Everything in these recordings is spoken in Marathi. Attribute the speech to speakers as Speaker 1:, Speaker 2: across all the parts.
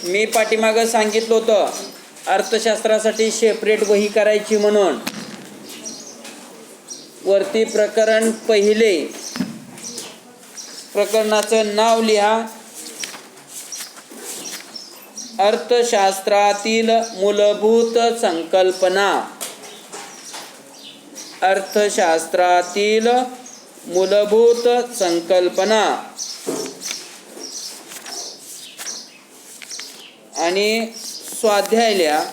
Speaker 1: मी पाठीमागं सांगितलं होतं अर्थशास्त्रासाठी सेपरेट वही करायची म्हणून. वरती प्रकरण पहिले, प्रकरणाचं नाव लिहा. अर्थशास्त्रातील मूलभूत संकल्पना. अर्थशास्त्रातील मूलभूत संकल्पना. आणि स्वाध्याय लिहा.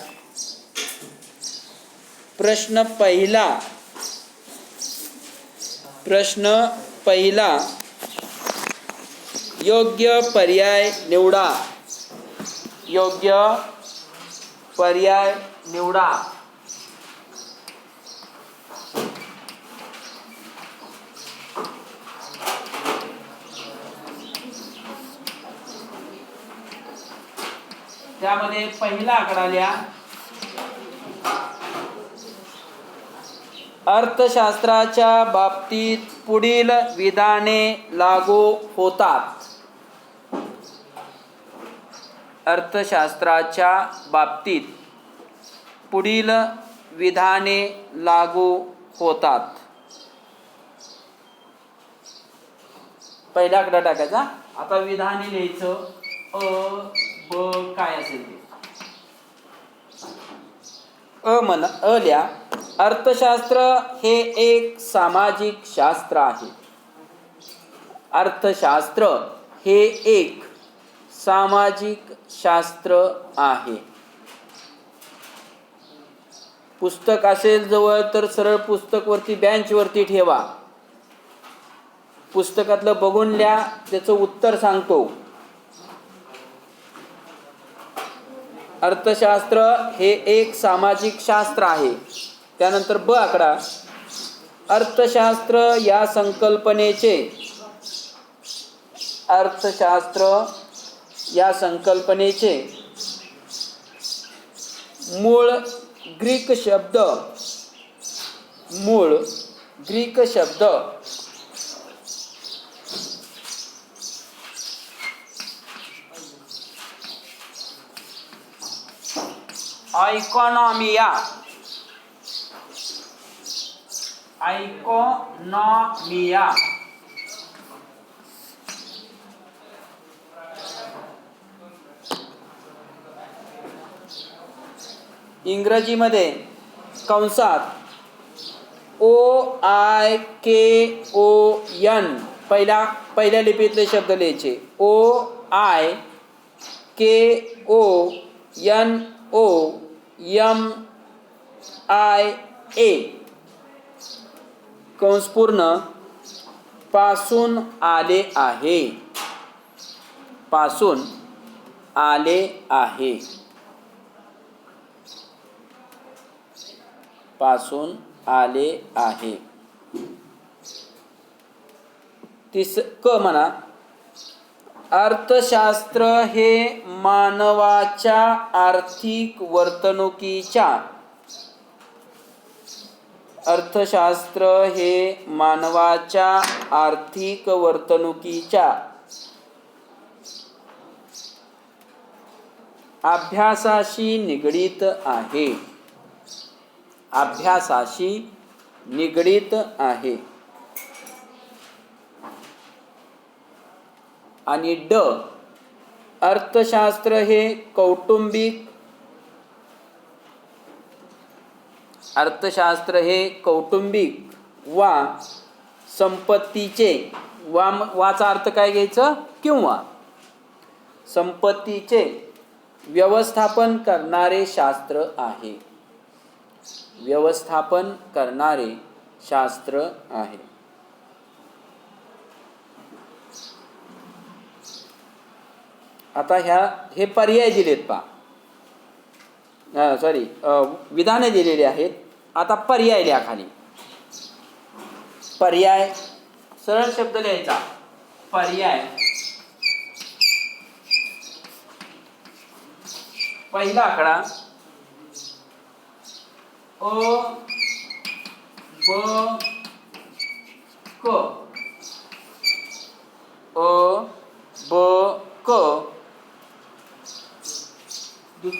Speaker 1: प्रश्न पहिला. प्रश्न पहिला, योग्य पर्याय निवडा. योग्य पर्याय निवडा. त्यामध्ये पहिला आकडा लिहा. अर्थशास्त्राच्या बाबतीत पुढील विधाने लागू होतात. अर्थशास्त्राच्या बाबतीत पुढील विधाने लागू होतात. पहिला आकडा टाकायचा. आता विधाने लिहायचं. ब काय असेल ते. लिहा. अर्थशास्त्र हे एक सामाजिक शास्त्र आहे. अर्थशास्त्र हे एक सामाजिक शास्त्र आहे. पुस्तक असेल जवळ तर सरळ पुस्तक वरती बेंच वरती ठेवा. पुस्तकातलं बघून लिहा. त्याचं उत्तर सांगतो. अर्थशास्त्र हे एक सामाजिक शास्त्र आहे. त्यानंतर ब आकडा. अर्थशास्त्र या संकल्पनेचे मूळ ग्रीक शब्द इकॉनॉमिया. इंग्रजीमध्ये कंसात OIKON पहिल्या लिपीतले शब्द लिहायचे. OIKONOMIA कंस पूर्ण पासून आले आहे. पासून आले आहे. पासून आले आहे. क म्हणा. अर्थशास्त्र हे मानवाच्या आर्थिक वर्तणुकीच्या. अर्थशास्त्र हे मानवाच्या आर्थिक वर्तणुकीच्या अभ्यासाशी निगडीत आहे. अभ्यासाशी निगडीत आहे. आणि ड. अर्थशास्त्र हे कौटुंबिक. अर्थशास्त्र हे कौटुंबिक वा संपत्तीचे वाचा अर्थ काय घ्यायचं किंवा संपत्तीचे व्यवस्थापन करणारे शास्त्र आहे. व्यवस्थापन करणारे शास्त्र आहे. आता हे पर्याय दिलेत पहा. विधाने दिलेली आहेत. आता पर्याय लिहा खाली. पर्याय सरळ शब्द लिहायचा. पर्याय. पहिला आकडा अ ब क. अ ब क.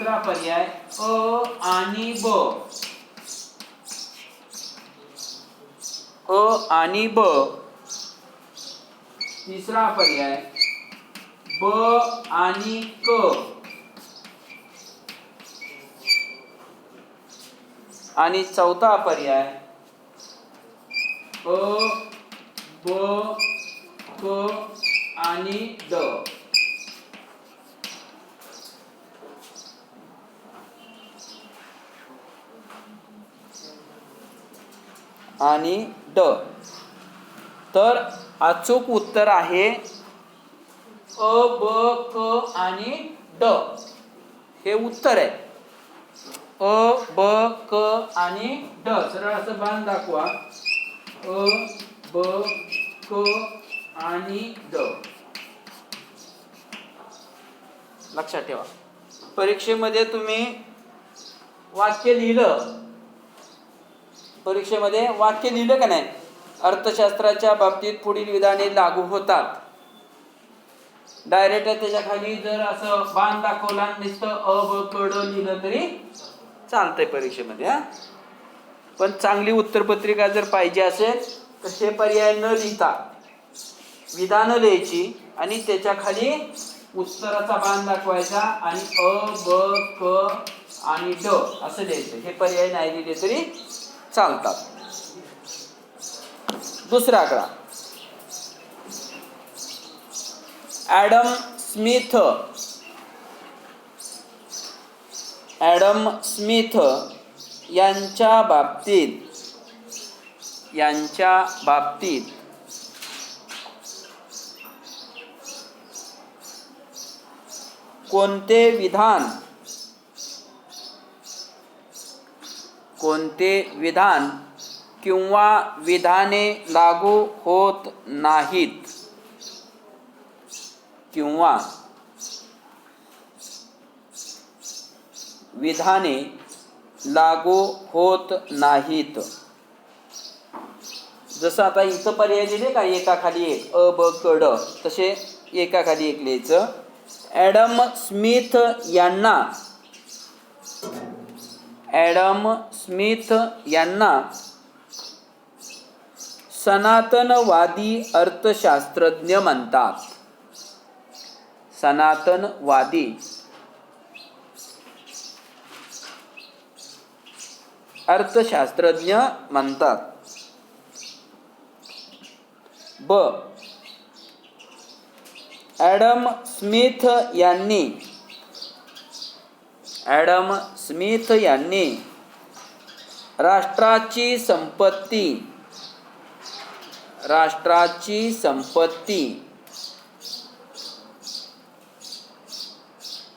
Speaker 1: दुसरा पर्याय अ आणि ब, अ आणि ब. तिसरा पर्याय ब आणि क. आणि चौथा पर्याय अ ब क आणि ड. आणि ड. तर अचूक उत्तर आहे अ ब क आणि ड. हे उत्तर आहे. अ ब क आणि ड. सरळ असं बाण दाखवा. अ ब क आणि ड. लक्षात ठेवा. परीक्षेमध्ये तुम्ही वाक्य लिहिलं, परीक्षेमध्ये वाक्य लिहिलं का नाही, अर्थशास्त्राच्या बाबतीत पुढील विधाने लागू होतात. डायरेक्ट त्याच्या खाली जर असं बाण दाखवला नुसतं अ ब क ड लिहिलं तरी चालतंय परीक्षेमध्ये. हा, पण चांगली उत्तरपत्रिका जर पाहिजे असेल तर हे पर्याय न लिहिता विधानं लिहायची आणि त्याच्या खाली उत्तराचा बाण दाखवायचा आणि अ ब क आणि ड असं लिहायचं. हे पर्याय नाही लिहिले तरी चालतात. दुसरा आकडा, ॲडम स्मिथ. ॲडम स्मिथ यांच्या बाबतीत कोणते विधान किंवा विधाने लागू होत नाहीत, किंवा विधाने लागू होत नाहीत. जसं आता इथं पर्याय दिले का एकाखाली एक अ ब क ड, तसे एकाखाली एक लिहायचं. ॲडम स्मिथ यांना सनातनवादी अर्थशास्त्रज्ञ म्हणतात. सनातनवादी अर्थशास्त्रज्ञ म्हणतात. ब, ॲडम स्मिथ यांनी राष्ट्राची संपत्ती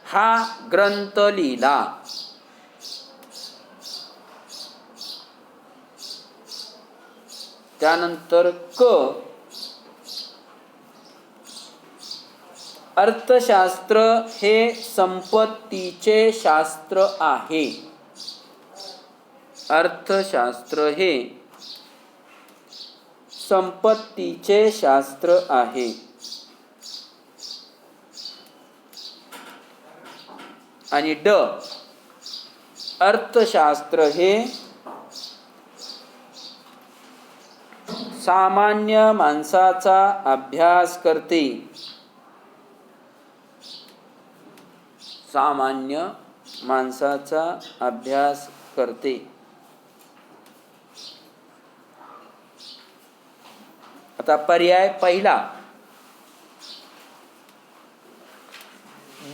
Speaker 1: हा ग्रंथ लिहिला. त्यानंतर क, अर्थशास्त्र हे संपत्तीचे शास्त्र आहे. अर्थशास्त्र हे संपत्तीचे शास्त्र आहे. आणि ड, अर्थशास्त्र हे सामान्य माणसाचा अभ्यास करते. सामान्य माणसाचा अभ्यास करते. आता पर्याय पहिला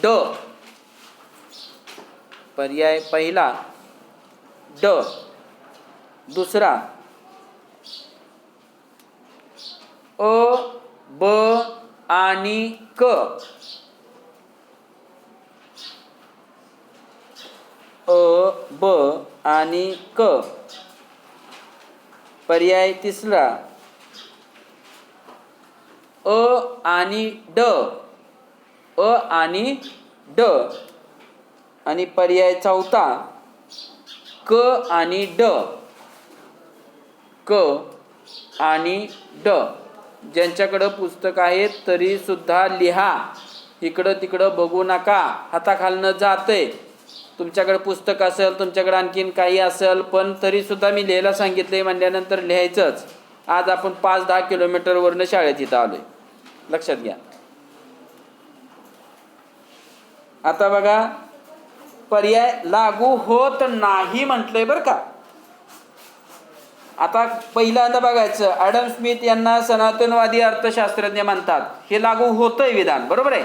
Speaker 1: ड. पर्याय पहिला ड. दुसरा अ ब आणि क. अ ब आणि क. पर्याय तिसरा अ आणि ड. अ आणि ड. आणि पर्याय चौथा क आणि ड. क आणि ड. ज्यांच्याकडं पुस्तक आहेत तरी सुद्धा लिहा. इकडं तिकडं बघू नका, हाताखालनं जातंय. तुमच्याकडे पुस्तक असेल, तुमच्याकडे आणखीन काही असेल, पण तरीसुद्धा मी लिहायला सांगितले म्हणल्यानंतर लिहायचंच. आज आपण 5-10 किलोमीटरवरनं शाळेत इथं आलोय, लक्षात घ्या. आता बघा, पर्याय लागू होत नाही म्हटलंय बरं का. आता पहिल्यांदा बघायचं, ॲडम स्मिथ यांना सनातनवादी अर्थशास्त्रज्ञ म्हणतात, हे लागू होतंय विधान, बरोबर आहे.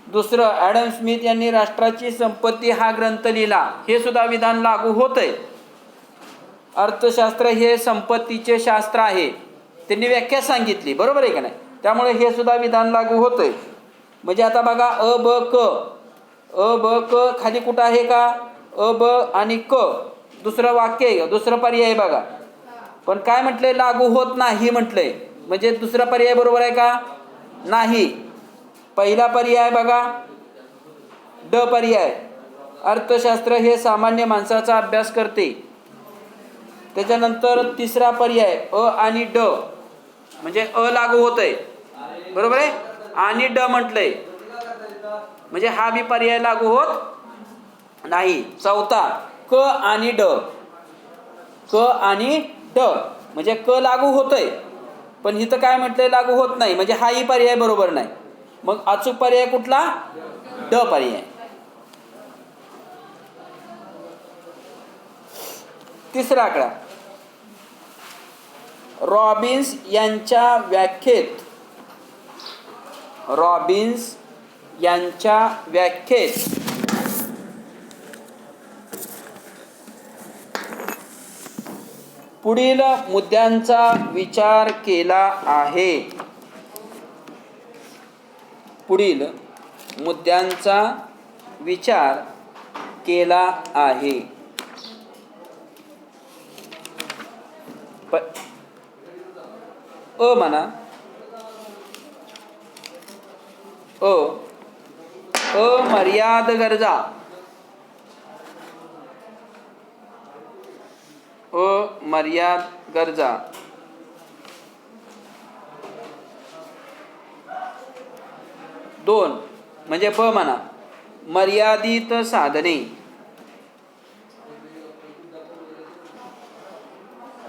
Speaker 1: दुसरं, ॲडम स्मिथ यांनी राष्ट्राची संपत्ती हा ग्रंथ लिहिला, हे सुद्धा विधान लागू होतंय. अर्थशास्त्र हे संपत्तीचे शास्त्र आहे, त्यांनी व्याख्या सांगितली, बरोबर आहे का नाही. त्यामुळे हे सुद्धा विधान लागू होतंय. म्हणजे आता बघा, अ ब क खाली कुठं आहे का, अ ब आणि क दुसरं वाक्य आहे, दुसरं पर्याय आहे बघा. पण काय म्हटलंय, लागू होत नाही म्हटलंय. म्हणजे दुसरा पर्याय बरोबर आहे का, नाही. पहिला पर्याय बघा, ड पर्याय, अर्थशास्त्र हे सामान्य माणसाचा अभ्यास करते. त्याच्यानंतर तिसरा पर्याय अ आणि ड, म्हणजे अ लागू होतंय, बरोबर आहे, आणि ड म्हटलंय, म्हणजे हा बी पर्याय लागू होत नाही. चौथा क आणि ड, क आणि ड, म्हणजे क लागू होतंय, पण इथं काय म्हटलंय, लागू होत नाही, म्हणजे हाही पर्याय बरोबर नाही. मग अचूक पर्याय कुठला, ड पर्याय. तिसरा आकडा, रॉबिन्स यांच्या व्याख्येत, रॉबिन्स यांच्या व्याख्येत पुढील मुद्द्यांचा विचार केला आहे. पुढील मुद्द्यांचा विचार केला आहे. अ म्हणा, अमर्याद गरजा, अमर्याद गरजा. 2 म्हणजे प म्हणा, मर्यादित साधने,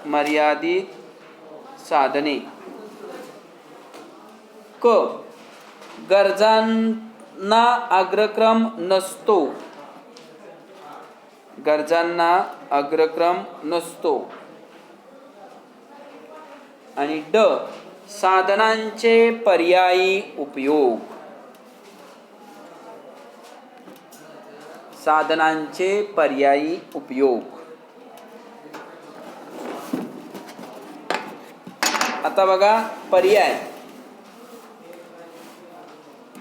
Speaker 1: मर्यादित साधने. क, गरजांना अग्रक्रम नसतो, गरजांना अग्रक्रम नसतो. आणि ड, साधनांचे पर्यायी उपयोग, साधनांचे पर्यायी उपयोग. आता बघा पर्याय,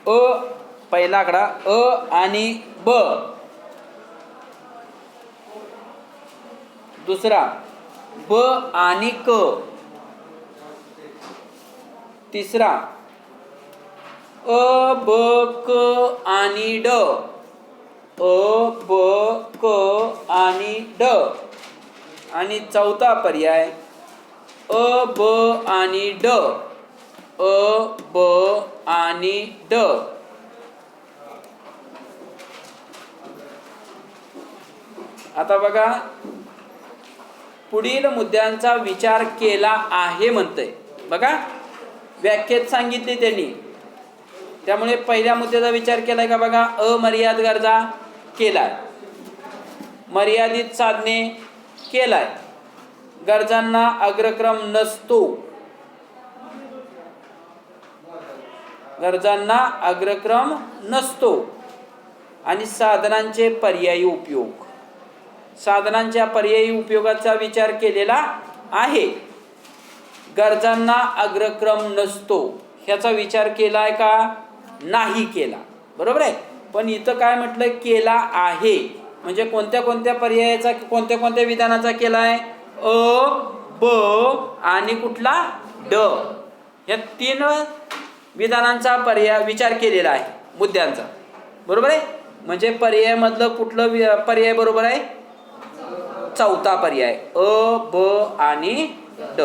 Speaker 1: अ पहिला आकडा अ आणि ब, दुसरा ब आणि क, तिसरा अ ब क आणि ड, अ ब क आणि ड. आणि चौथा पर्याय अ ब आणि ड, अ ब आणि ड. आता बघा, पुढील मुद्द्यांचा विचार केला आहे म्हणतंय बघा, व्याख्येत सांगितली त्यांनी. त्यामुळे पहिल्या मुद्द्याचा विचार केलाय का बघा, अमर्याद गरजा केलाय, मर्यादित साधने केलाय, गरजांना अग्रक्रम नसतो, गरजांना अग्रक्रम नसतो. आणि साधनांचे पर्यायी उपयोग, साधनांच्या पर्यायी उपयोगाचा विचार केलेला आहे. गरजांना अग्रक्रम नसतो ह्याचा विचार केलाय का, नाही केला, बरोबर आहे. पण इथं काय म्हटलं, केला आहे, म्हणजे कोणत्या कोणत्या पर्यायाचा, कोणत्या कोणत्या विधानाचा केलाय, अ ब आणि कुठला ड, या 3 विधानांचा पर्याय विचार केलेला आहे मुद्द्यांचा, बरोबर आहे. म्हणजे पर्याय मधलं कुठलं पर्याय बरोबर आहे, चौथा पर्याय अ ब आणि ड.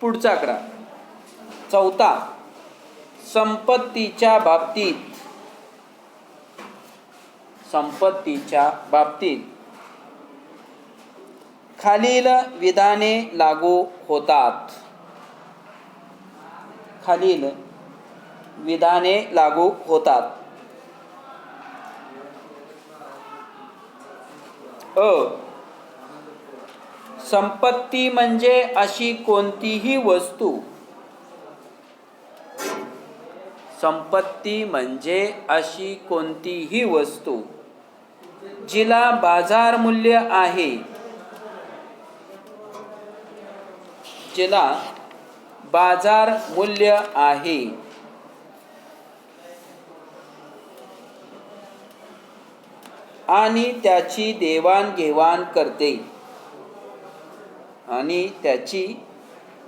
Speaker 1: पुढचा आकडा चौथा, संपत्तीच्या बाबतीत खालील विधाने लागू होतात. अ. संपत्ती म्हणजे अशी कोणतीही वस्तू जिला बाजार मूल्य आहे आणि त्याची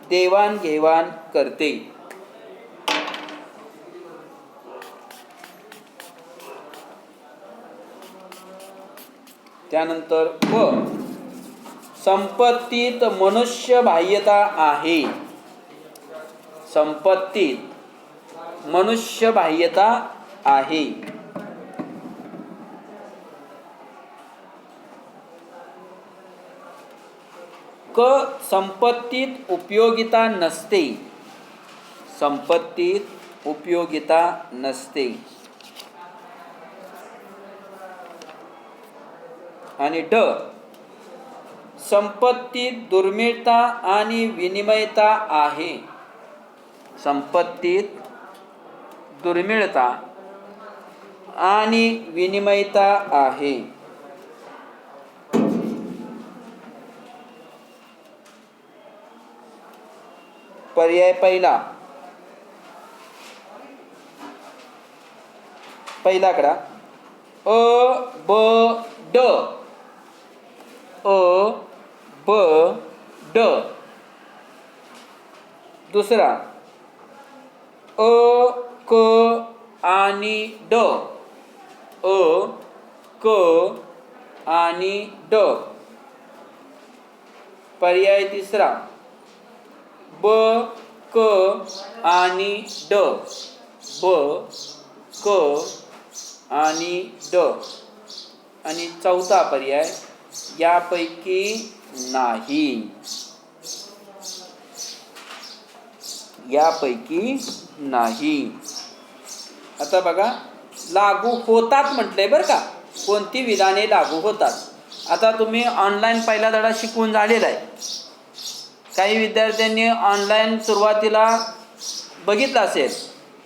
Speaker 1: देवाणघेवाण करते. त्यानंतर संपत्तीत मनुष्य बाह्यता आहे. संपत्तीत उपयोगिता नसते. आणि संपत्तीत दुर्मिळता आणि विनिमयता आहे. पर्याय पहिला कडा अ ब ड. दुसरा अ क आणि ड. पर्याय तिसरा ब क आणि ड. आणि चौथा पर्याय यापैकी नाही. आता बघा, लागू होतात म्हटलंय बरं का, कोणती विधाने लागू होतात. आता तुम्ही ऑनलाईन पहिला धडा शिकवून झालेला आहे. काही विद्यार्थ्यांनी ऑनलाईन सुरुवातीला बघितलं असेल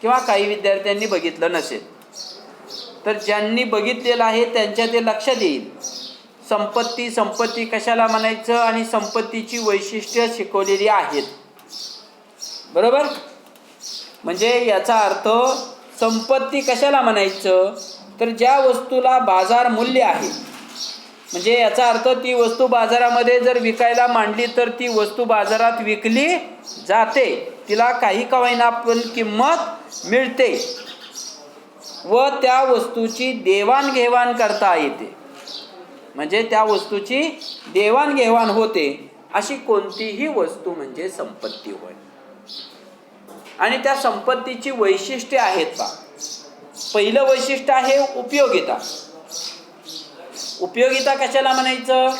Speaker 1: किंवा काही विद्यार्थ्यांनी बघितलं नसेल. तर ज्यांनी बघितलेलं आहे त्यांच्या ते लक्षात येईल. संपत्ती कशाला म्हणायचं आणि संपत्तीची वैशिष्ट्ये शिकवलेली आहेत. बरोबर. म्हणजे याचा अर्थ संपत्ती कशाला म्हणायचं, तर ज्या वस्तूला बाजार मूल्य आहे. म्हणजे याचा अर्थ ती वस्तू बाजारामध्ये जर विकायला मांडली तर ती वस्तू बाजारात विकली जाते, तिला काही का होईना पण किंमत मिळते व त्या वस्तूची देवाणघेवाण करता येते. म्हणजे त्या वस्तूची देवाणघेवाण होते अशी कोणतीही वस्तू म्हणजे संपत्ती होय. आणि त्या संपत्तीची वैशिष्ट्ये आहेत पहा. पहिलं वैशिष्ट्य आहे उपयोगिता. उपयोगिता कशाला म्हणायचं,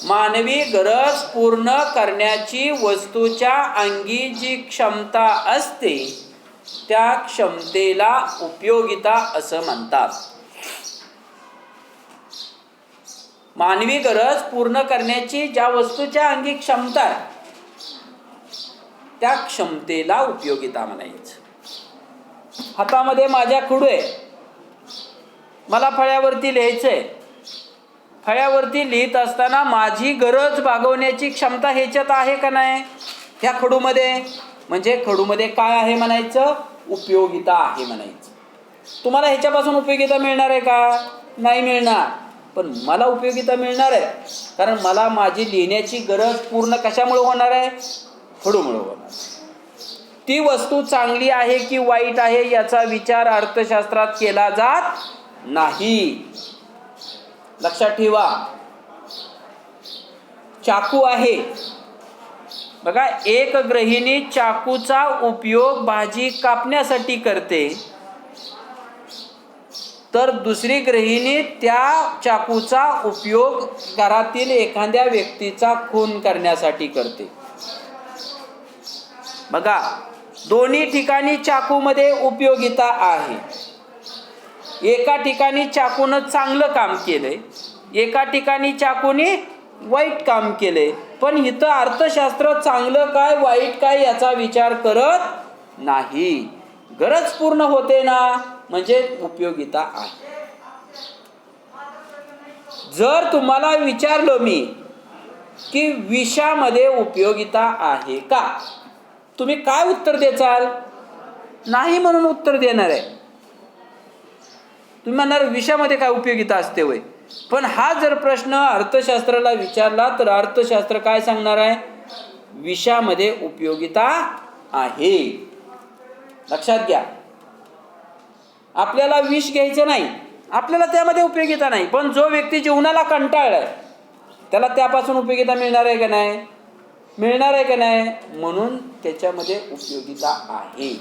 Speaker 1: मानवी गरज पूर्ण करण्याची वस्तूच्या अंगी जी क्षमता असते त्या क्षमतेला उपयोगिता असं म्हणतात. मानवी गरज पूर्ण करण्याची ज्या वस्तूच्या अंगी क्षमता आहे त्या क्षमतेला उपयोगिता म्हणायचं. हातामध्ये माझ्या खडू आहे, मला फळ्यावरती लिहायचंय. फळ्यावरती लिहित असताना माझी गरज भागवण्याची क्षमता ह्याच्यात आहे का नाही, ह्या खडूमध्ये. म्हणजे खडूमध्ये काय आहे म्हणायचं, उपयोगिता आहे म्हणायचं. तुम्हाला ह्याच्यापासून उपयोगिता मिळणार आहे का, नाही मिळणार. पण मला उपयोगिता मिळणार आहे, कारण मला माझी लिहिण्याची गरज पूर्ण कशामुळे होणार आहे, खडूमुळे होणार. ती वस्तू चांगली आहे की वाईट आहे याचा विचार अर्थशास्त्रात केला जात नाही. लक्षात ठेवा. चाकू आहे, बघा, एक गृहिणी चाकूचा उपयोग भाजी कापण्यासाठी करते, तर दुसरी गृहिणी त्या चाकूचा उपयोग घरातील एखाद्या व्यक्तीचा खून करण्यासाठी करते. बघा, दोन्ही ठिकाणी चाकूमध्ये उपयोगिता आहे. एका ठिकाणी चाकूनं चांगलं काम केलंय, एका ठिकाणी चाकूने वाईट काम केले. पण इथं अर्थशास्त्र चांगलं काय वाईट काय याचा विचार करत नाही. गरज पूर्ण होते ना, म्हणजे उपयोगिता आहे. जर तुम्हाला विचारलं मी की विषामध्ये उपयोगिता आहे का, तुम्ही काय उत्तर द्याल? नाही म्हणून उत्तर देणार आहे. तुम्ही म्हणणार विषामध्ये काय उपयोगिता असते होय. पण हा जर प्रश्न अर्थशास्त्राला विचारला तर अर्थशास्त्र काय सांगणार आहे? विषामध्ये उपयोगिता आहे. लक्षात घ्या, आपल्याला विष घ्यायचं नाही, आपल्याला त्यामध्ये उपयोगिता नाही. पण जो व्यक्ती जीवनाला कंटाळलाय त्याला त्यापासून उपयोगिता मिळणार आहे का नाही? मिळणार आहे का नाही? म्हणून त्याच्यामध्ये उपयोगिता आहे.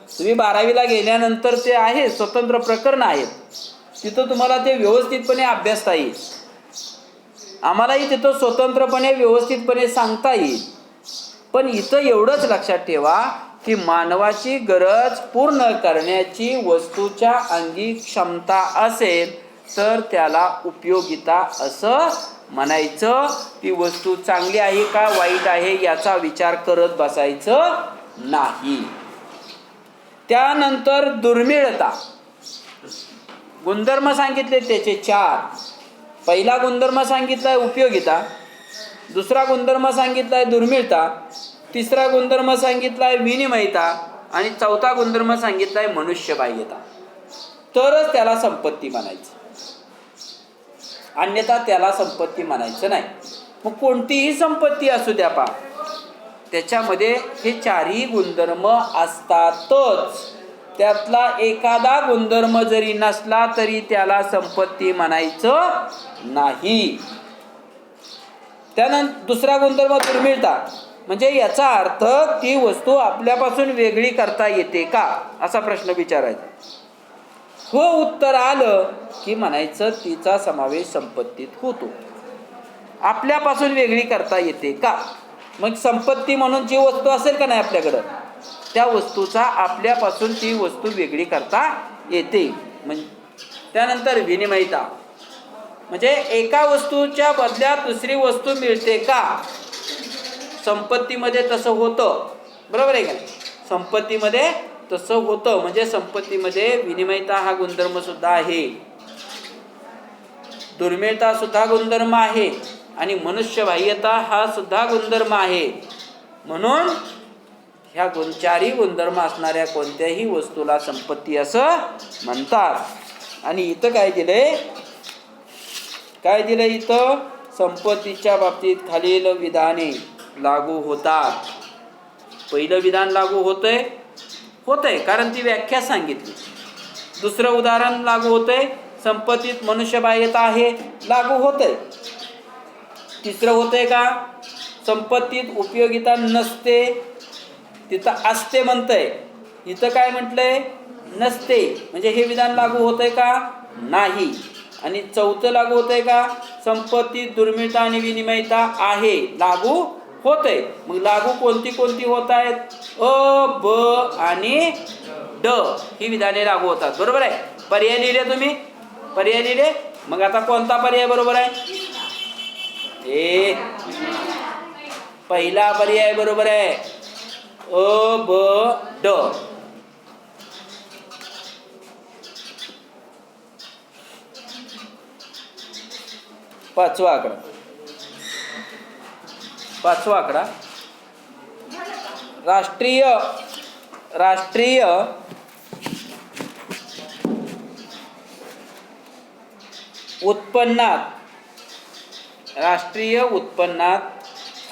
Speaker 1: तुम्ही 12वीला गेल्यानंतर ते आहे, स्वतंत्र प्रकरण आहेत, तिथं तुम्हाला ते व्यवस्थितपणे अभ्यासता येईल. आम्हालाही तिथं स्वतंत्रपणे व्यवस्थितपणे सांगता येईल. पण इथं एवढंच लक्षात ठेवा की मानवाची गरज पूर्ण करण्याची वस्तूच्या अंगी क्षमता असेल तर त्याला उपयोगिता असं म्हणायचं. ती वस्तू चांगली आहे का वाईट आहे याचा विचार करत बसायचं नाही. त्यानंतर दुर्मिळता. गुणधर्म सांगितले त्याचे 4. पहिला गुणधर्म सांगितलाय उपयोगिता, दुसरा गुणधर्म सांगितलाय दुर्मिळता, तिसरा गुणधर्म सांगितलाय विनिमयता आणि चौथा गुणधर्म सांगितलाय मनुष्यबाह्यता. तरच त्याला संपत्ती म्हणायचं, अन्यथा त्याला संपत्ती म्हणायचं नाही. मग कोणतीही संपत्ती असू द्या पा, त्याच्यामध्ये हे 4ही गुणधर्म असतातच. त्यातला एखादा गुणधर्म जरी नसला तरी त्याला संपत्ती म्हणायचं नाही. त्यानंतर दुसरा गुणधर्म दुर्मिळता, म्हणजे याचा अर्थ ती वस्तू आपल्यापासून वेगळी करता येते का असा प्रश्न विचारायचा. हो उत्तर आलं की म्हणायचं तिचा समावेश संपत्तीत होतो. आपल्यापासून वेगळी करता येते का, मग संपत्ती म्हणून जी वस्तू असेल का नाही आपल्याकडं, त्या वस्तूचा आपल्यापासून ती वस्तू वेगळी करता येते. त्यानंतर विनिमयता, म्हणजे एका वस्तूच्या बदल्यात दुसरी वस्तू मिळते का. संपत्तीमध्ये तसं होतं, बरोबर आहे का? संपत्तीमध्ये तसं होतं, म्हणजे संपत्तीमध्ये विनिमयता हा गुणधर्म सुद्धा आहे, दुर्मिळता सुद्धा गुणधर्म आहे आणि मनुष्यबाह्यता हा सुद्धा गुणधर्म आहे. म्हणून ह्या 4ही गुणधर्म असणाऱ्या कोणत्याही वस्तूला संपत्ती असं म्हणतात. आणि इथं काय दिलंय इथं, संपत्तीच्या बाबतीत खालील विधाने लागू होतात. पहिलं विधान लागू होतंय कारण ती व्याख्या सांगितली. दुसरं उदाहरण लागू होतंय, संपत्तीत मनुष्यबाह्यता आहे, लागू होतंय. तिसरं होतंय का, संपत्तीत उपयोगिता नसते, तिथं असते म्हणतंय, इथं काय म्हटलंय, नसते, म्हणजे हे विधान लागू होतंय का, नाही. आणि चौथं लागू होतंय का, संपत्तीत दुर्मिळता आणि विनिमयता आहे, लागू होतंय. मग लागू कोणती होत आहेत, अ, ब आणि ड ही विधाने लागू होतात. बरोबर आहे. पर्याय लिहिले तुम्ही, पर्याय लिहिले. मग आता कोणता पर्याय बरोबर आहे? पहिला पर्याय बरोबर आहे, अ, ब, ड. पाचवा आकडा राष्ट्रीय उत्पन्नात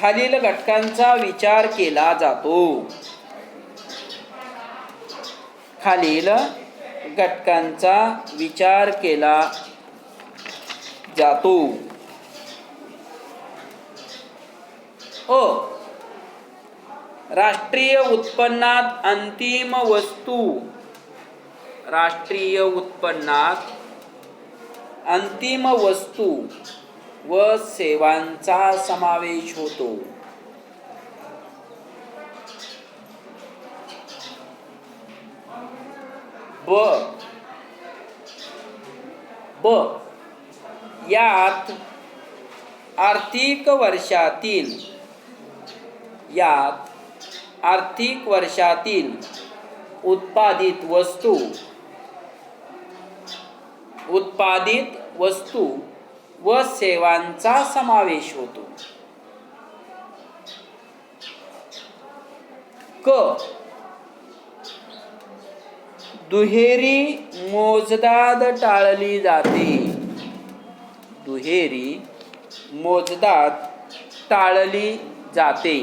Speaker 1: खालील घटकांचा विचार केला जातो. खालील घटकांचा विचार केला जातो. अ राष्ट्रीय उत्पन्नात अंतिम वस्तू, राष्ट्रीय उत्पन्नात अंतिम वस्तू व सेवांचा समावेश होतो. ब यात आर्थिक वर्षातील उत्पादित वस्तू व सेवांचा समावेश होतो. क दुहेरी मोजदाद टाळली जाते. दुहेरी मोजदाद टाळली जाते.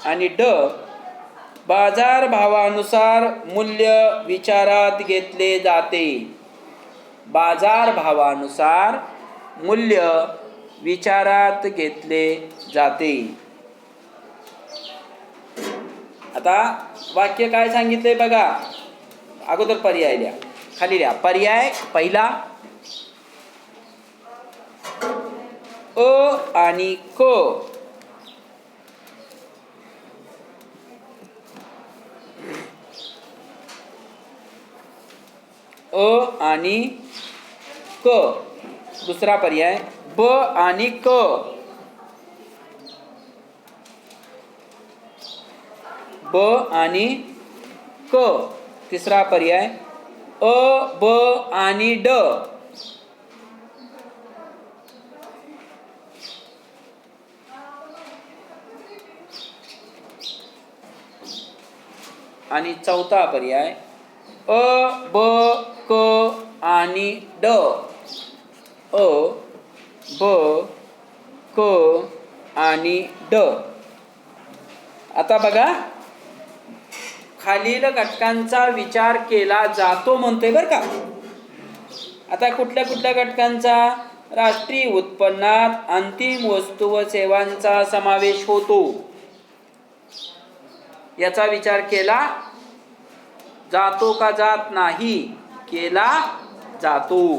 Speaker 1: आणि ड बाजारभावानुसार मूल्य विचारात घेतले जाते. बाजारभावानुसार मूल्य विचारात घेतले जाते. आता वाक्य काय सांगितले बघा. अगोदर पर्याय लिहा, खाली लिहा. पर्याय पहिला अ आणि क. अ आणि क. दुसरा पर्याय ब आणि क. ब आणि क. तिसरा पर्याय अ ब आणि ड. आणि चौथा पर्याय अ ब क आणि ड. अ ब क आणि ड. आता बघा, खालील घटकांचा विचार केला जातो म्हणतोय बरं का. आता कुठल्या कुठल्या घटकांचा? राष्ट्रीय उत्पन्नात अंतिम वस्तू व सेवांचा समावेश होतो. याचा विचार केला जातो का जात नाही? केला जातो.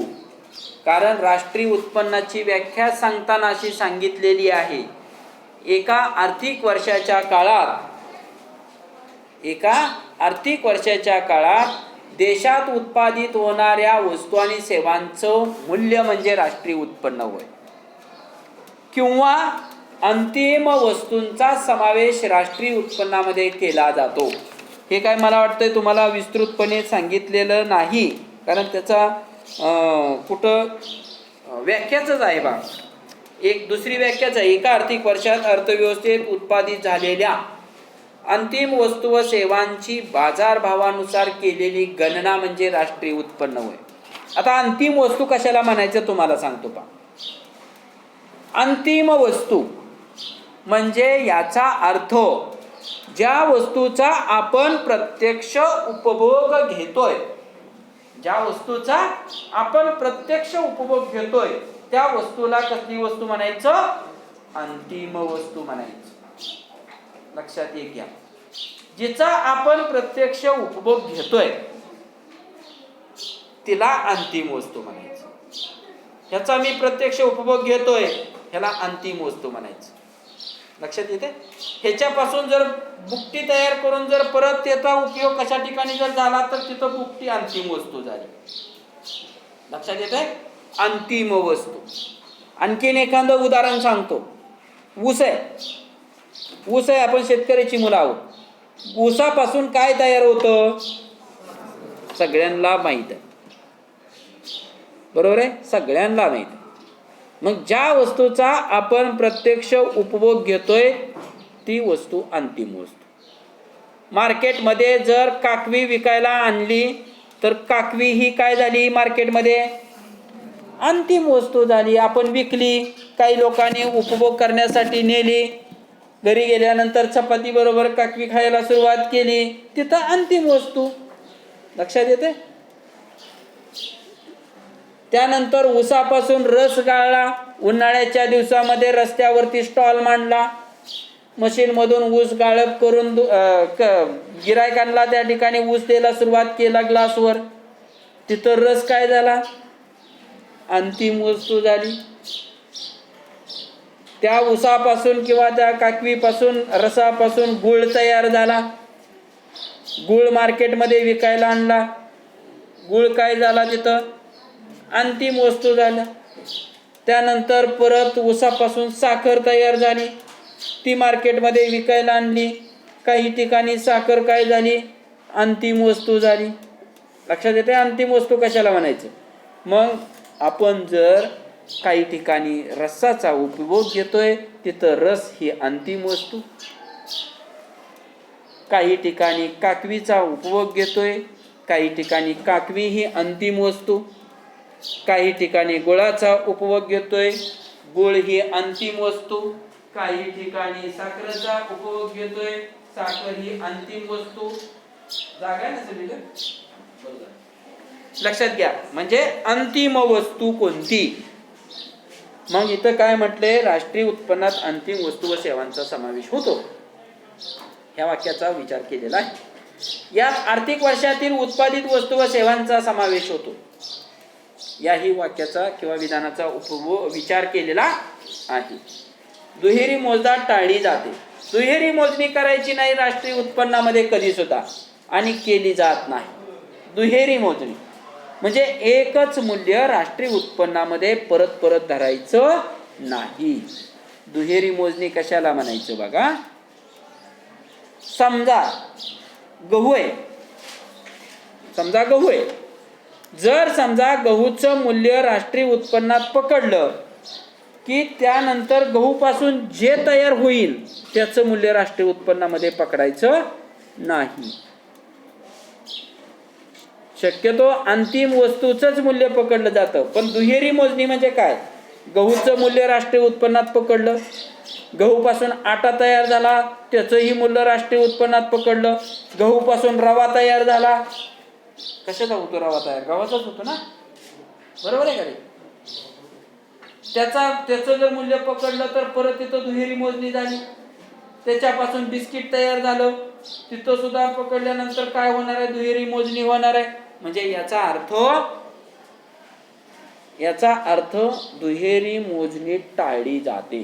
Speaker 1: कारण राष्ट्रीय उत्पन्नाची व्याख्या सांगताना अशी सांगितलेली आहे, एका आर्थिक वर्षाच्या काळात देशात उत्पादित होणाऱ्या वस्तू आणि सेवांचं मूल्य म्हणजे राष्ट्रीय उत्पन्न होय. किंवा अंतिम वस्तूंचा समावेश राष्ट्रीय उत्पन्नामध्ये केला जातो. हे काय मला वाटतंय तुम्हाला विस्तृतपणे सांगितलेलं नाही, कारण त्याचा कुठं व्याख्याच आहे बा. एक दुसरी व्याख्याच आहे, एका आर्थिक वर्षात अर्थव्यवस्थेत उत्पादित झालेल्या अंतिम वस्तू व सेवांची बाजारभावानुसार केलेली गणना म्हणजे राष्ट्रीय उत्पन्न होय. आता अंतिम वस्तू कशाला म्हणायचं तुम्हाला सांगतो पहा. अंतिम वस्तू म्हणजे याचा अर्थ ज्या वस्तूचा आपण प्रत्यक्ष उपभोग घेतोय, त्या वस्तूला कसली वस्तू म्हणायचं? अंतिम वस्तू म्हणायचं. लक्षात घ्या, जिचा आपण प्रत्यक्ष उपभोग घेतोय तिला अंतिम वस्तू म्हणायचं. ह्याचा मी प्रत्यक्ष उपभोग घेतोय, ह्याला अंतिम वस्तू म्हणायचं. लक्षात येते? ह्याच्यापासून जर बुकटी तयार करून जर परत त्याचा उपयोग कशा ठिकाणी जर झाला तर तिथं बुकटी अंतिम वस्तू झाली. लक्षात येते? अंतिम वस्तू. आणखीन एखादं उदाहरण सांगतो. ऊस आहे, आपण शेतकऱ्याची मुलं आहोत. ऊसापासून काय तयार होतं? सगळ्यांना माहित आहे, बरोबर आहे? सगळ्यांना माहित आहे. मग ज्या वस्तूचा आपण प्रत्यक्ष उपभोग घेतोय ती वस्तू अंतिम वस्तू. मार्केटमध्ये जर काकवी विकायला आणली तर काकवी ही काय झाली? मार्केटमध्ये अंतिम वस्तू झाली. आपण विकली, काही लोकांनी उपभोग करण्यासाठी नेली, घरी गेल्यानंतर चपाती बरोबर काकवी खायला सुरुवात केली, तिथं अंतिम वस्तू. लक्षात येते? त्यानंतर ऊसापासून रस गाळला, उन्हाळ्याच्या दिवसामध्ये रस्त्यावरती स्टॉल मांडला, मशीनमधून ऊस गाळप करून गिरायकांना त्या ठिकाणी ऊस द्यायला सुरुवात केला ग्लासवर. तिथं रस काय झाला, अंतिम वस्तू झाली. त्या ऊसापासून किंवा त्या काकवीपासून रसापासून गुळ तयार झाला, गुळ मार्केटमध्ये विकायला आणला, गुळ काय झाला तिथं, अंतिम वस्तू झाल्या. त्यानंतर परत ऊसापासून साखर तयार झाली, ती मार्केटमध्ये विकायला आणली, काही ठिकाणी साखर काय झाली, अंतिम वस्तू झाली. लक्षात येते अंतिम वस्तू कशाला म्हणायचं. मग आपण जर काही ठिकाणी रसाचा उपभोग घेतोय तिथं रस ही अंतिम वस्तू, काही ठिकाणी काकवीचा उपभोग घेतोय, काही ठिकाणी काकवी ही अंतिम वस्तू, काही ठिकाणी गुळाचा उपभोग घेतोय, गुळ ही अंतिम वस्तू, काही ठिकाणी साखरेचा उपभोग घेतोय, साखर ही अंतिम वस्तू. जागा नसेल लक्षात घ्या. म्हणजे अंतिम वस्तू कोणती. मग इथं काय म्हटले, राष्ट्रीय उत्पन्नात अंतिम वस्तू व सेवांचा समावेश होतो. ह्या वाक्याचा विचार केलेला आहे. यात आर्थिक वर्षातील उत्पादित वस्तू व सेवांचा समावेश होतो. याही वाक्याचा किंवा विधानाचा विचार केलेला आहे. दुहेरी मोजदाद टाळली जाते. दुहेरी मोजणी करायची नाही राष्ट्रीय उत्पन्नामध्ये कधी सुद्धा, आणि केली जात नाही. दुहेरी मोजणी म्हणजे एकच मूल्य राष्ट्रीय उत्पन्नामध्ये परत परत धरायचं नाही. दुहेरी मोजणी कशाला म्हणायचं बघा. समजा गहू आहे, समजा गहू आहे, जर समजा गहूचं मूल्य राष्ट्रीय उत्पन्नात पकडलं की त्यानंतर गहूपासून जे तयार होईल त्याचं मूल्य राष्ट्रीय उत्पन्नामध्ये पकडायचं नाही. शक्यतो अंतिम वस्तूचंच मूल्य पकडलं जातं. पण दुहेरी मोजणी म्हणजे काय, गहूचं मूल्य राष्ट्रीय उत्पन्नात पकडलं, गहूपासून आटा तयार झाला त्याचंही मूल्य राष्ट्रीय उत्पन्नात पकडलं, गहूपासून रवा तयार झाला, कशाचा होतो रवा तयार, गव्हाचाच होतो ना, बरोबर आहे का रे. त्याचं जर मूल्य पकडलं तर परत तिथं दुहेरी मोजणी झाली. त्याच्यापासून बिस्किट तयार झालं, तिथं सुद्धा पकडल्यानंतर काय होणार आहे, दुहेरी मोजणी होणार आहे. म्हणजे याचा अर्थ दुहेरी मोजणी टाळली जाते.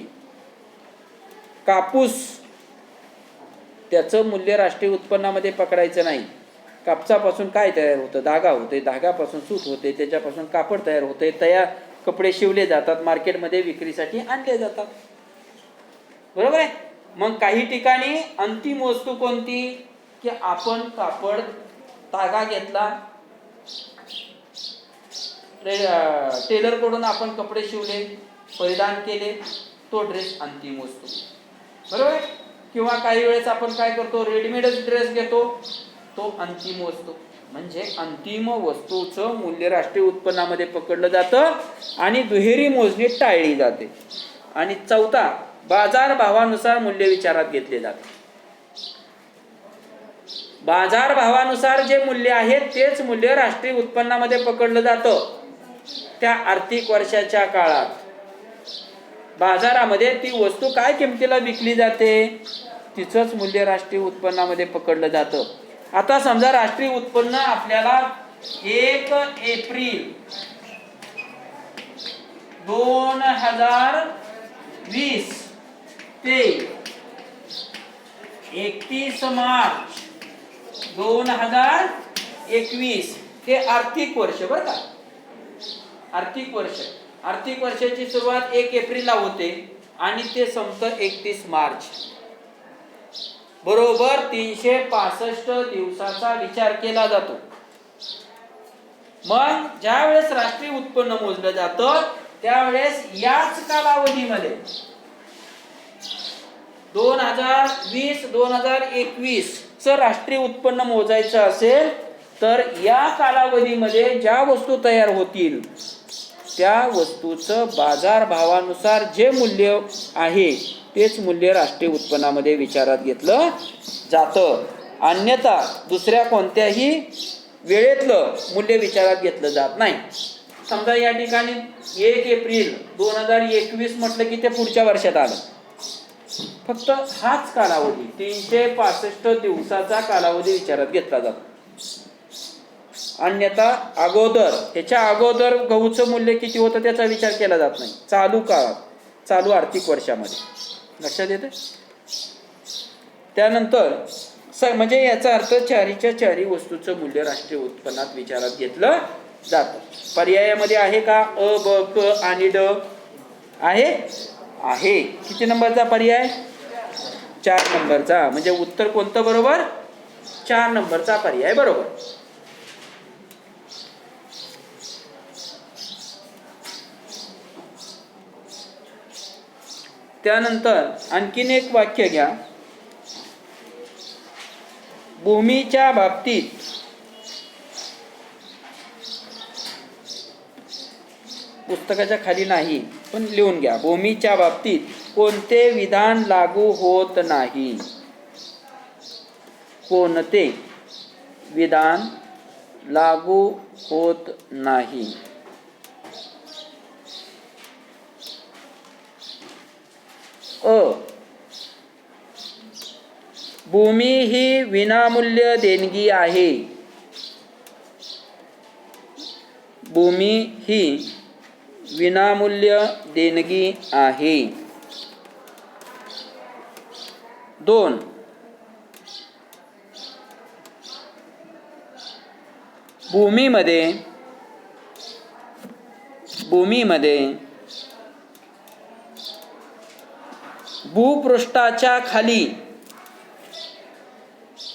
Speaker 1: कापूस, त्याचं मूल्य राष्ट्रीय उत्पन्नामध्ये पकडायचं नाही. कापसापासून काय तयार होतं, धागा होते, धागापासून सूत होते, त्याच्यापासून कापड तयार होते, तयार कपडे शिवले जातात, मार्केटमध्ये विक्रीसाठी आणले जातात, बरोबर आहे. मग काही ठिकाणी अंतिम वस्तू कोणती, की आपण कापड धागा घेतला, टेलर कडून आपण कपडे शिवले, परिधान केले, तो ड्रेस अंतिम वस्तू, बरोबर आहे. किंवा काही वेळेस आपण काय करतो, रेडीमेडच ड्रेस घेतो, तो अंतिम वस्तू. म्हणजे अंतिम वस्तूचं मूल्य राष्ट्रीय उत्पन्नामध्ये पकडलं जातं आणि दुहेरी मोजणी टाळली जाते. आणि चौथा, बाजार भावानुसार मूल्य विचारात घेतले जाते. बाजार भावानुसार जे मूल्य आहे तेच मूल्य राष्ट्रीय उत्पन्नामध्ये पकडलं जातं. त्या आर्थिक वर्षाच्या काळात बाजारामध्ये ती वस्तू काय किमतीला विकली जाते तिचंच मूल्य राष्ट्रीय उत्पन्नामध्ये पकडलं जातं. आता समजा राष्ट्रीय उत्पन्न आपल्याला 1 एप्रिल 2020 ते 31 मार्च 2021 हे आर्थिक वर्ष, बरं का. आर्थिक वर्षाची सुरुवात 1 एप्रिलला होते आणि ते संपतं 31 मार्च. बरोबर 365 दिवसाचा विचार केला जातो. मग ज्या वेळेस राष्ट्रीय उत्पन्न मोजलं जातं त्यावेळेस याच कालावधीमध्ये 2020-2021 चं राष्ट्रीय उत्पन्न मोजायचं असेल तर या कालावधीमध्ये ज्या वस्तू तयार होतील त्या वस्तूचं बाजार भावानुसार जे मूल्य आहे तेच मूल्य राष्ट्रीय उत्पन्नामध्ये विचारात घेतलं जातं. अन्यथा दुसऱ्या कोणत्याही वेळेतलं मूल्य विचारात घेतलं जात नाही. समजा या ठिकाणी 1 एप्रिल 2021 म्हटलं की ते पुढच्या वर्षात आलं. फक्त हाच कालावधी 365 दिवसाचा कालावधी विचारात घेतला जातो. अन्यथा अगोदर, ह्याच्या अगोदर गहूचं मूल्य किती होतं त्याचा विचार केला जात नाही. चालू काळात, चालू आर्थिक वर्षामध्ये. लक्षात येते? त्यानंतर म्हणजे याचा अर्थ चारीच्या चारी वस्तूचं मूल्य राष्ट्रीय उत्पन्नात विचारात घेतलं जातं. पर्यायामध्ये आहे का अ, ब, क आणि ड? आहे. किती नंबरचा पर्याय? 4 नंबरचा. म्हणजे उत्तर कोणतं बरोबर? 4 नंबरचा पर्याय बरोबर. त्यानंतर आणखीन एक वाक्य घ्या. भूमीच्या बाबतीत पुस्तकाच्या खाली नाही पण लिहून घ्या. भूमीच्या बाबतीत कोणते विधान लागू होत नाही? कोणते विधान लागू होत नाही? अ, भूमी ही विनामूल्य देणगी आहे. भूमी ही विनामूल्य देणगी आहे. 2, भूमीमध्ये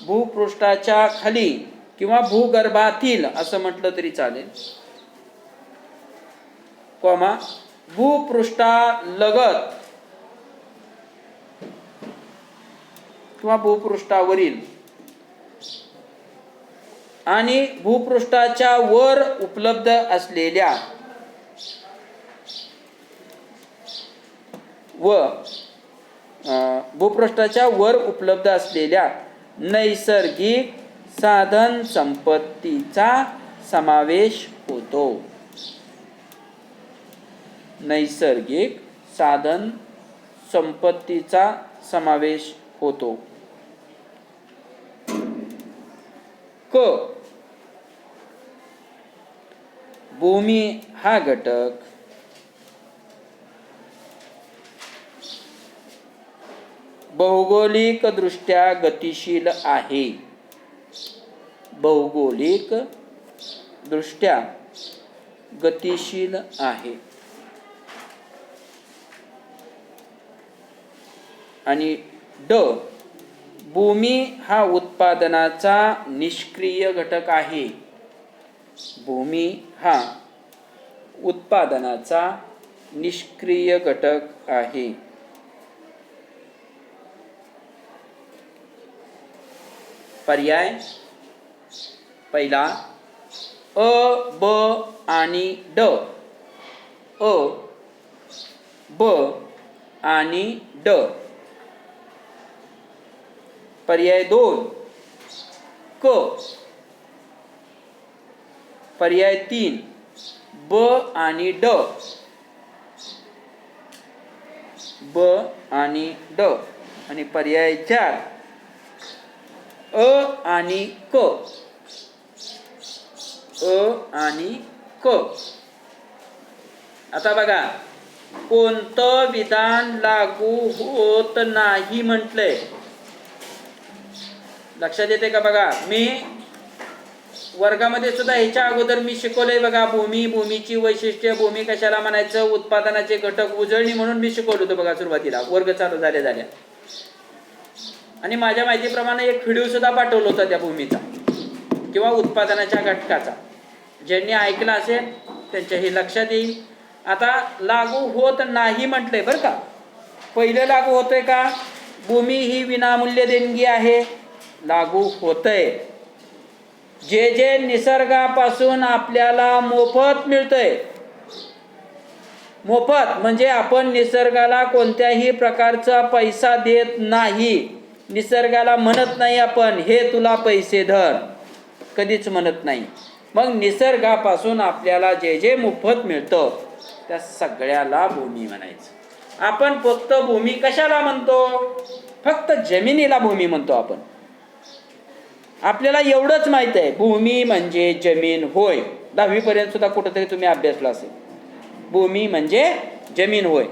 Speaker 1: भूपृष्ठाच्या खाली किंवा भूगर्भातील असं म्हटलं तरी चालेल, कॉमा भूपृष्ठालगत किंवा भूपृष्ठावरील आणि भूपृष्ठाच्या वर उपलब्ध असलेल्या भूपृष्ठाच्या वर उपलब्ध असलेल्या नैसर्गिक साधन संपत्तीचा समावेश होतो. नैसर्गिक साधन संपत्तीचा समावेश होतो. क, भूमी हा घटक भौगोलिक दृष्ट्या गतिशील आहे. भौगोलिक दृष्ट्या गतिशील आहे. आणि ड, भूमी हा उत्पादनाचा निष्क्रिय घटक आहे. भूमी हा उत्पादनाचा निष्क्रिय घटक आहे. पर्याय पहिला अ, ब आणि ड. अ, ब आणि ड. पर्याय 2 क. पर्याय 3 ब आणि ड. ब आणि ड. आणि पर्याय 4 अ आणि क. अ आणि क. आता बघा, कोणतं विधान लागू होत नाही म्हटलंय? लक्षात येते का? बघा, मी वर्गामध्ये सुद्धा ह्याच्या अगोदर मी शिकवलंय बघा. भूमीची वैशिष्ट्य, भूमी कशाला म्हणायचं, उत्पादनाचे घटक, उजळणी म्हणून मी शिकवलं होतं बघा सुरुवातीला, वर्ग चालू झाल्या. आणि माझ्या माहितीप्रमाणे एक व्हिडिओ सुद्धा पाठवला होता त्या भूमीचा किंवा उत्पादनाच्या घटकाचा. ज्यांनी ऐकलं असेल त्यांच्या हे लक्षात येईल. आता लागू होत नाही म्हटलंय बरं का. पहिलं लागू होतंय का? भूमी ही विनामूल्य देणगी आहे. लागू होतंय. जे निसर्गापासून आपल्याला मोफत मिळतंय, मोफत म्हणजे आपण निसर्गाला कोणत्याही प्रकारचा पैसा देत नाही. निसर्गाला म्हणत नाही आपण हे तुला पैसे धर, कधीच म्हणत नाही. मग निसर्गापासून आपल्याला जे जे मोफत मिळतं त्या सगळ्याला भूमी म्हणायचं. आपण फक्त भूमी कशाला म्हणतो? फक्त जमिनीला भूमी म्हणतो आपण. आपल्याला एवढंच माहित आहे, भूमी म्हणजे जमीन होय. 10वी पर्यंत सुद्धा कुठेतरी तुम्ही अभ्यासला असेल. भूमी म्हणजे जमीन होय.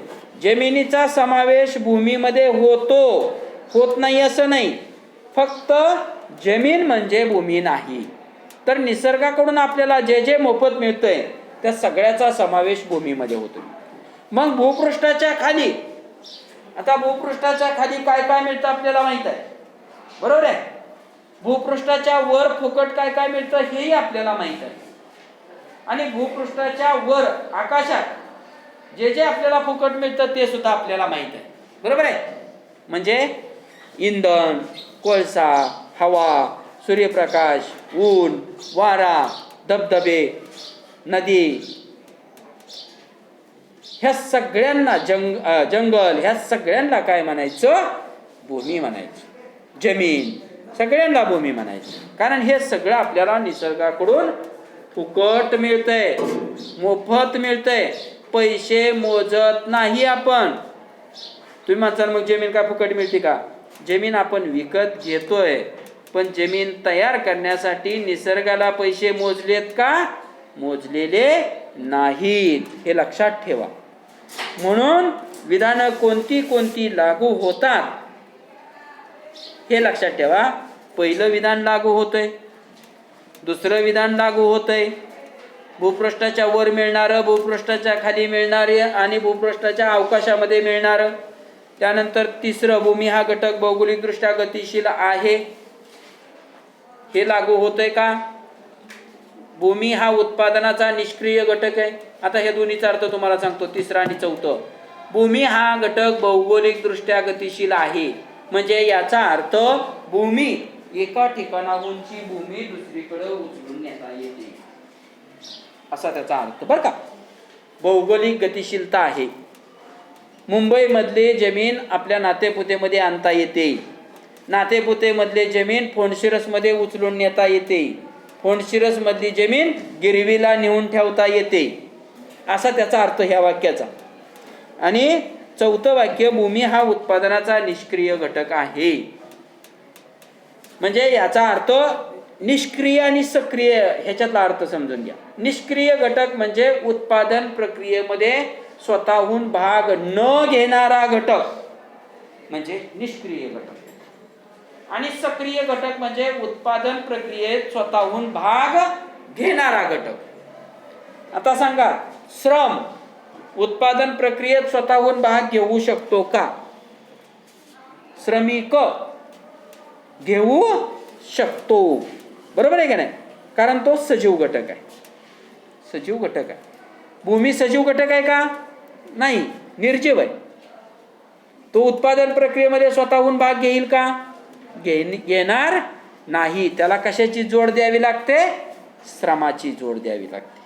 Speaker 1: जमिनीचा समावेश भूमीमध्ये होतो, होत नाही असं नाही. फक्त जमीन म्हणजे भूमी नाही. तर निसर्गाकडून आपल्याला जे जे मोफत मिळतंय त्या सगळ्याचा समावेश भूमीमध्ये होतो. मग भूपृष्ठाच्या खाली, आता भूपृष्ठाच्या खाली काय काय मिळतं आपल्याला माहित आहे, बरोबर आहे. भूपृष्ठाच्या वर फुकट काय काय मिळतं हेही आपल्याला माहित आहे. आणि भूपृष्ठाच्या वर आकाशात जे जे आपल्याला फुकट मिळतं ते सुद्धा आपल्याला माहित आहे, बरोबर आहे. म्हणजे इंधन, कोळसा, हवा, सूर्यप्रकाश, ऊन, वारा, धबधबे, नदी, ह्या सगळ्यांना जंगल, ह्या सगळ्यांना काय म्हणायचं? भूमी म्हणायचं. जमीन, सगळ्यांना भूमी म्हणायचं. कारण हे सगळं आपल्याला निसर्गाकडून फुकट मिळतंय, मोफत मिळतंय. पैसे मोजत नाही आपण. तुम्ही म्हणताल मग जमीन काय फुकट मिळते का? जमीन आपण विकत घेतोय, पण जमीन तयार करण्यासाठी निसर्गाला पैसे मोजलेत का? मोजलेले नाहीत, हे लक्षात ठेवा. म्हणून विधानं कोणती कोणती लागू होतात हे लक्षात ठेवा. पहिलं विधान लागू होतंय, दुसरं विधान लागू होतंय. भूपृष्ठाच्या वर मिळणारं, भूपृष्ठाच्या खाली मिळणारे आणि भूपृष्ठाच्या अवकाशामध्ये मिळणारं. त्यानंतर तिसरं, भूमी हा घटक भौगोलिकदृष्ट्या गतिशील आहे, हे लागू होतंय का? भूमी हा उत्पादनाचा निष्क्रिय घटक आहे. आता हे दोन्हीचा अर्थ तुम्हाला सांगतो, तिसरा आणि चौथं. भूमी हा घटक भौगोलिकदृष्ट्या गतिशील आहे म्हणजे याचा अर्थ भूमी एका ठिकाणाहूनची भूमी दुसरीकडे उचलून नेता येते, असा त्याचा अर्थ बरं का. भौगोलिक गतिशीलता आहे. मुंबईमधले जमीन आपल्या नातेपुतेमध्ये आणता येते, नातेपुतेमधले जमीन फोंडशिरसमध्ये उचलून नेता येते, फोंडशिरसमधली जमीन गिरवीला नेऊन ठेवता येते, असा त्याचा अर्थ ह्या वाक्याचा. आणि चौथं वाक्य, भूमी हा उत्पादनाचा निष्क्रिय घटक आहे, म्हणजे याचा अर्थ निष्क्रिय आणि सक्रिय ह्याच्यातला अर्थ समजून घ्या. निष्क्रिय घटक म्हणजे उत्पादन प्रक्रियेमध्ये स्वतःहून भाग न घेणारा घटक म्हणजे निष्क्रिय घटक, आणि सक्रिय घटक म्हणजे उत्पादन प्रक्रियेत स्वतःहून भाग घेणारा घटक. आता सांगा, श्रम उत्पादन प्रक्रियेत स्वतःहून भाग घेऊ शकतो का? श्रमिक घेऊ शकतो, बरोबर आहे का नाही? कारण तो सजीव घटक आहे, सजीव घटक आहे. भूमी सजीव घटक आहे का? नाही, निर्जीव आहे. तो उत्पादन प्रक्रियेमध्ये स्वतःहून भाग घेईल का? घेणार नाही. त्याला कशाची जोड द्यावी लागते? श्रमाची जोड द्यावी लागते.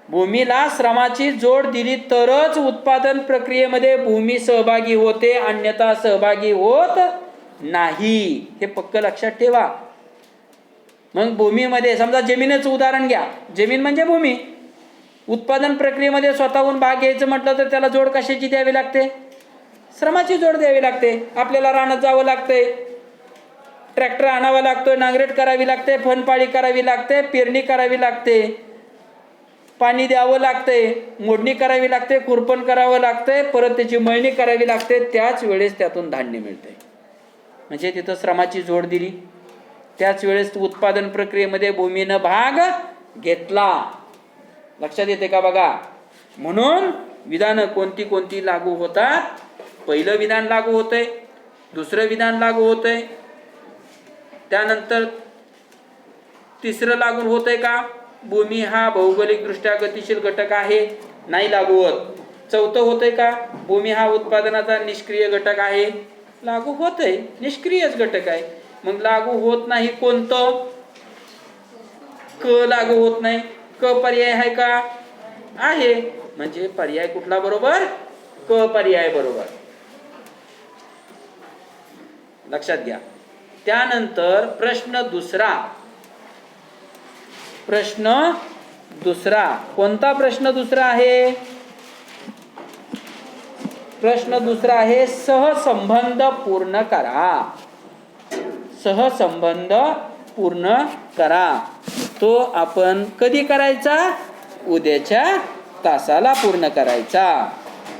Speaker 1: भूमीला श्रमाची जोड दिली तरच उत्पादन प्रक्रियेमध्ये भूमी सहभागी होते, अन्यथा सहभागी होत नाही, हे पक्क लक्षात ठेवा. मग भूमीमध्ये समजा जमिनीचं उदाहरण घ्या, जमीन म्हणजे भूमी. उत्पादन प्रक्रियेमध्ये स्वतःहून भाग घ्यायचं म्हटलं तर त्याला जोड कशाची द्यावी लागते? श्रमाची जोड द्यावी लागते. आपल्याला रानात जावं लागतंय, ट्रॅक्टर आणावा लागतोय, नांगरट करावी लागते, फनपाळी करावी लागते, पेरणी करावी लागते, पाणी द्यावं लागते, मोडणी करावी लागते, खुरपण करावं लागते, परत त्याची मळणी करावी लागते. त्याच वेळेस त्यातून धान्य मिळते, म्हणजे तिथं श्रमाची जोड दिली. त्याच वेळेस उत्पादन प्रक्रियेमध्ये भूमीनं भाग घेतला. लक्षात येते का बघा? म्हणून विधानं कोणती कोणती लागू होतात? पहिलं विधान लागू होतंय, दुसरं विधान लागू होतंय, त्यानंतर तिसरं लागू होतंय का? भूमी हा भौगोलिकदृष्ट्या गतिशील घटक आहे, नाही लागू होत. चौथं होतंय का? भूमी हा उत्पादनाचा निष्क्रिय घटक आहे, लागू होतंय, निष्क्रियच घटक आहे. मग लागू होत नाही कोणतं? क लागू होत नाही. क पर्याय आहे का? आहे, म्हणजे पर्याय कुठला बरोबर? क पर्याय बरोबर. लक्षात घ्या. त्यानंतर प्रश्न दुसरा, प्रश्न दुसरा. कोणता प्रश्न दुसरा आहे? प्रश्न दुसरा आहे सहसंबंध पूर्ण करा. सहसंबंध पूर्ण करा. तो आपण कधी करायचा? उद्याच्या तासाला पूर्ण करायचा.